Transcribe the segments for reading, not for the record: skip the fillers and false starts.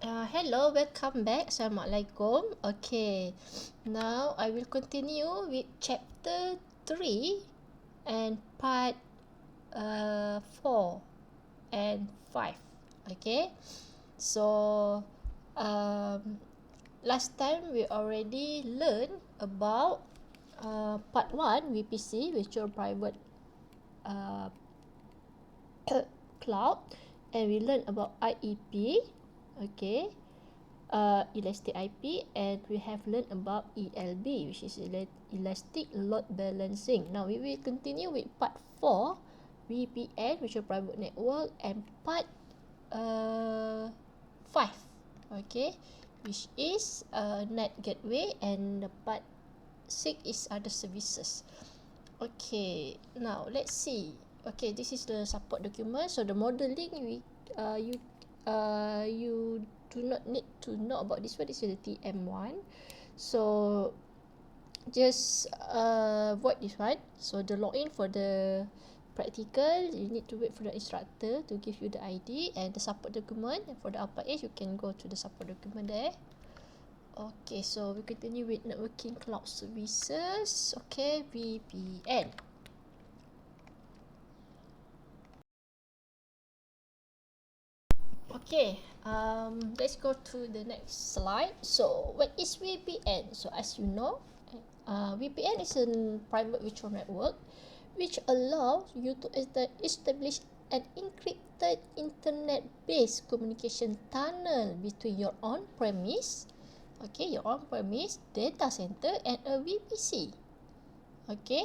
Hello, welcome back. Assalamualaikum. Okay, now I will continue with chapter 3 and part 4 and 5. Okay, so last time we already learned about part 1 VPC, Virtual Private uh, Cloud, and we learned about IEP. Okay, elastic IP, and we have learned about ELB, which is elastic load balancing. Now we will continue with part 4, VPN, Virtual Private Network, and part 5, okay, which is net gateway, and the part 6 is other services. Okay, now let's see. Okay, this is the support document. So the modeling, you do not need to know about this one. This is the TM1. So just void this one. So the login for the practical, you need to wait for the instructor to give you the ID and the support document. And for the upper age, you can go to the support document there. Okay, so we continue with networking cloud services. Okay, VPN. Okay, let's go to the next slide. So what is VPN? So as you know, VPN is a private virtual network which allows you to establish an encrypted internet-based communication tunnel between your on-premise, your on-premise data center and a VPC. Okay,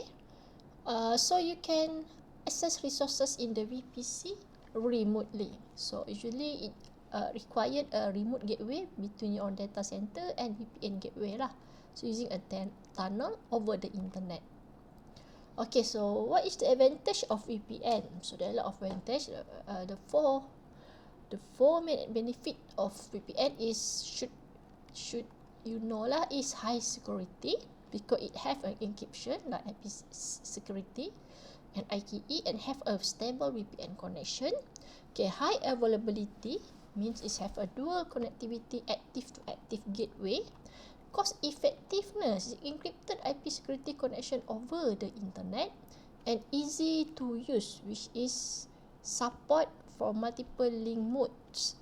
so you can access resources in the VPC remotely. So usually it required a remote gateway between your data center and VPN gateway lah. So using a tunnel over the internet. Okay, so what is the advantage of VPN? So there are a lot of advantage. The four main benefit of VPN is should you know lah, is high security because it have an encryption like IP security and IKE and have a stable VPN connection. Okay, high availability means it have a dual connectivity active to active gateway. Cost effectiveness, encrypted IP security connection over the internet, and easy to use, which is support for multiple link modes.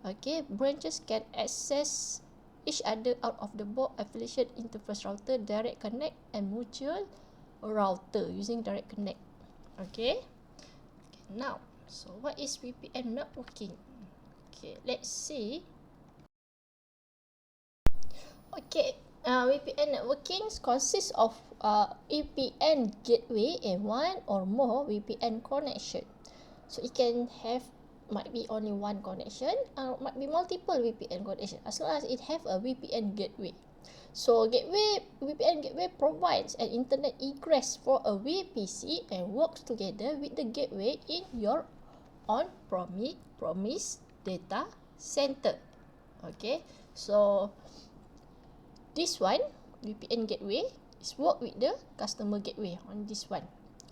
Okay, branches can access each other out of the box affiliation interface router, direct connect, and mutual router using direct connect. Okay, now, so what is VPN networking? Okay, let's see. Okay, VPN networking consists of VPN gateway and one or more VPN connection. So it can have, might be only one connection, might be multiple VPN connection, as long as it have a VPN gateway. So VPN gateway provides an internet egress for a VPC and works together with the gateway in your on-premise data center. Okay, so this one, VPN gateway, is work with the customer gateway on this one.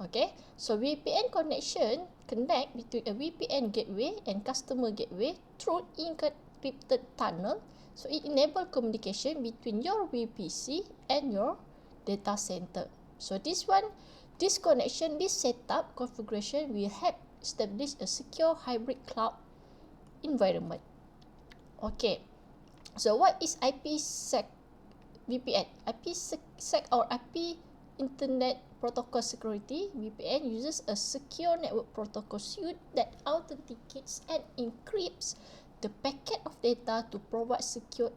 Okay, so VPN connection connect between a VPN gateway and customer gateway through encrypted tunnel. So it enable communication between your VPC and your data center. So this connection, this setup configuration will help establish a secure hybrid cloud environment. Okay, so what is IPsec VPN? IPsec or IP Internet Protocol Security. VPN uses a secure network protocol suite that authenticates and encrypts the packet of data to provide secure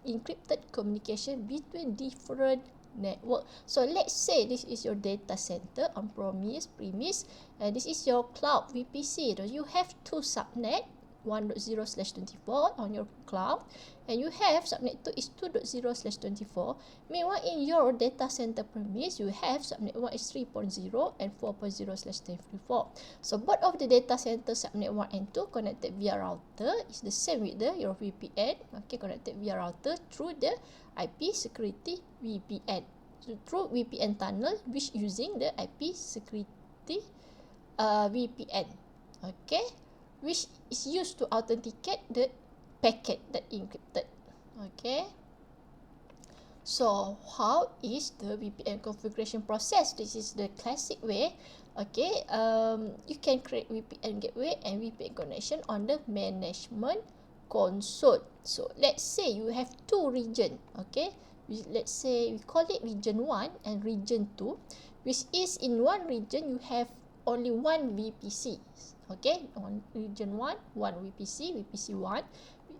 encrypted communication between different network. So let's say this is your data center on premise, and this is your cloud VPC. You have two subnet, 1.0/24 on your cloud, and you have subnet 2 is 2.0/24. Meanwhile, in your data center premise, you have subnet 1 is 3.0 and 4.0/24. So both of the data center subnet 1 and 2 connected via router is the same with your VPN. Okay, connected via router through the IP security VPN. So through VPN tunnel, which using the IP security VPN. Okay, which is used to authenticate the packet that encrypted. Okay. So how is the VPN configuration process? This is the classic way. Okay, you can create VPN gateway and VPN connection on the management console. So let's say you have two region. Okay, let's say we call it region 1 and region 2, which is in one region you have only one VPC. Okay, on region 1, one VPC, VPC 1.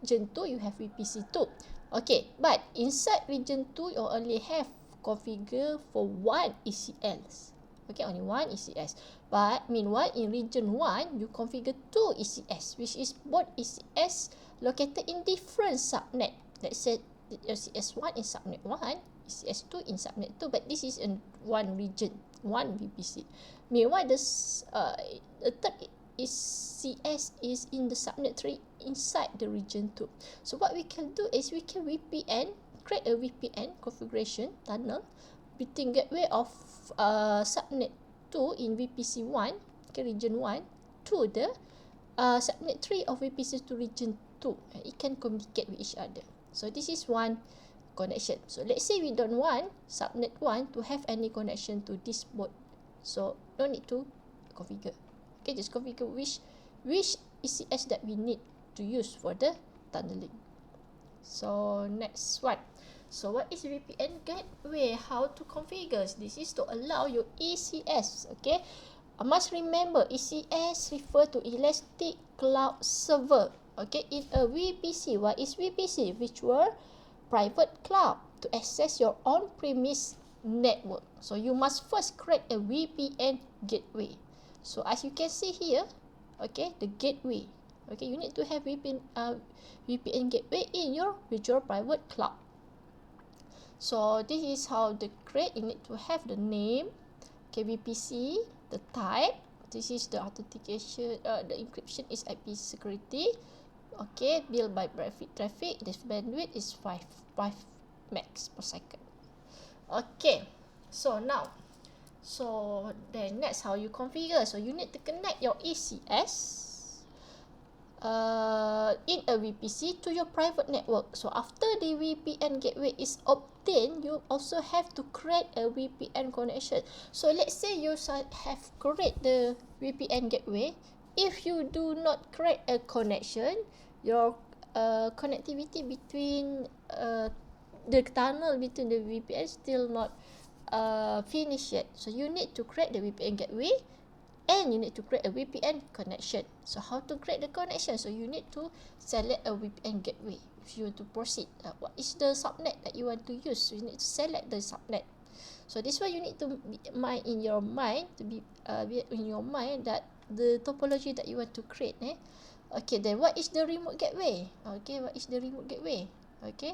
Region 2, you have VPC 2. Okay, but inside region 2, you only have configure for one ECS. Okay, only one ECS. But meanwhile, in region 1, you configure two ECS, which is both ECS located in different subnet. Let's say ECS 1 in subnet 1, ECS 2 in subnet 2, but this is in one region, one VPC. Meanwhile, the third ECS is in the subnet 3 inside the region 2. So what we can do is we can create a VPN configuration tunnel between gateway of subnet 2 in VPC 1, okay, region 1, to the subnet 3 of VPC 2 region 2. And it can communicate with each other. So this is one connection. So let's say we don't want subnet 1 to have any connection to this board. So no need to configure. Okay, just configure which ECS that we need to use for the tunneling. So next one. So what is VPN gateway? How to configure? This is to allow your ECS. Okay, I must remember ECS refer to Elastic Cloud Server. Okay, in a VPC. What is VPC? Virtual Private Cloud, to access your on-premise network. So you must first create a VPN gateway. So as you can see here, okay, the gateway. Okay, you need to have VPN gateway in your virtual private cloud. So this is how to create. You need to have the name, okay, VPC, the type. This is the authentication. The encryption is IP security. Okay, built by traffic. This bandwidth is 5 megs per second. Okay, so now. So then that's how you configure. So you need to connect your ECS in a VPC to your private network. So after the VPN gateway is obtained, you also have to create a VPN connection. So let's say you have created the VPN gateway. If you do not create a connection, your connectivity between the tunnel between the VPN still not finish yet. So you need to create the VPN gateway and you need to create a VPN connection. So how to create the connection? So you need to select a VPN gateway. If you want to proceed, what is the subnet that you want to use? So you need to select the subnet. So this one you need to mind in your mind, to be in your mind that the topology that you want to create. Okay, then what is the remote gateway? Okay, what is the remote gateway? Okay,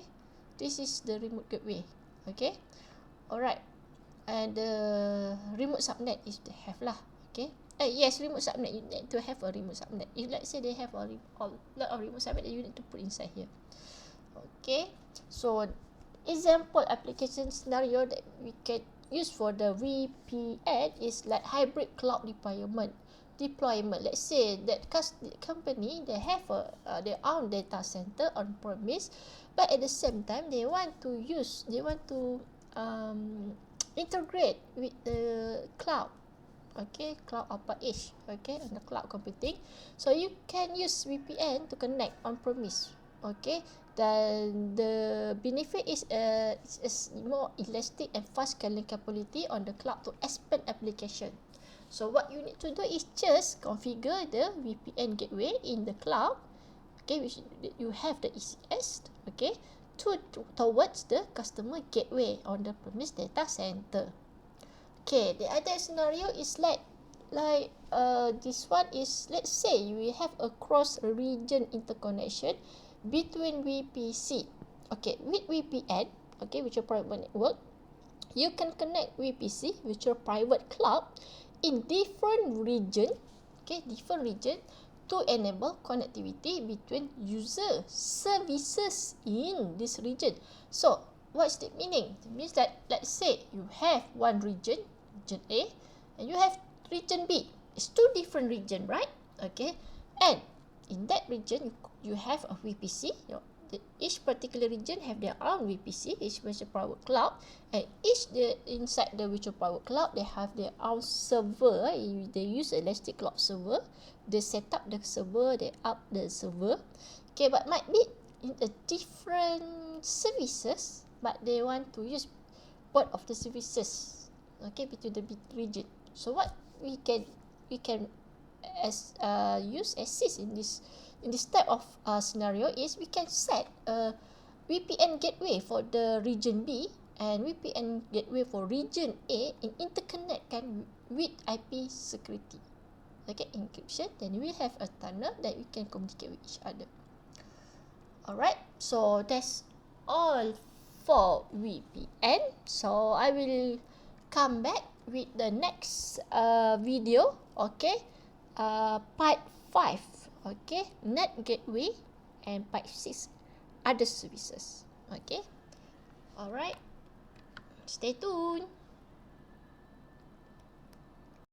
this is the remote gateway. Okay, alright. And the remote subnet is to have lah. Okay, yes, remote subnet, you need to have a remote subnet. If let's say they have a lot of remote subnet, you need to put inside here. Okay, so example application scenario that we can use for the VPN is like hybrid cloud deployment. Let's say that company, they have their own data center on premise, but at the same time they want to integrate with the cloud. Okay, cloud upper edge. Okay, and the cloud computing. So you can use VPN to connect on premise. Okay, then the benefit is more elastic and fast scaling capability on the cloud to expand application. So what you need to do is just configure the VPN gateway in the cloud. Okay, which you have the ECS. Okay, towards the customer gateway on the premise data center. Okay, the other scenario is like this one is, let's say we have a cross region interconnection between VPC. Okay, with VPN, okay, virtual private network, you can connect VPC, virtual private cloud, in different region, okay, to enable connectivity between user services in this region. So what's the meaning? It means that, let's say you have one region A, and you have region B. It's two different region, right? Okay, and in that region you have a VPC. Each particular region have their own VPC, each virtual private cloud, and inside the virtual private cloud they have their own server. They use Elastic Cloud server. They set up the server, they up the server. Okay, but might be in a different services, but they want to use both of the services, okay, between the region. So what we can use assist in this type of scenario is we can set a VPN gateway for the region B and VPN gateway for region A and interconnectkan with IP security, okay, encryption. Then we have a tunnel that we can communicate with each other. Alright, so that's all for VPN. So I will come back with the next video, okay, part 5, okay, net gateway, and part 6, other services, okay. Alright, stay tuned.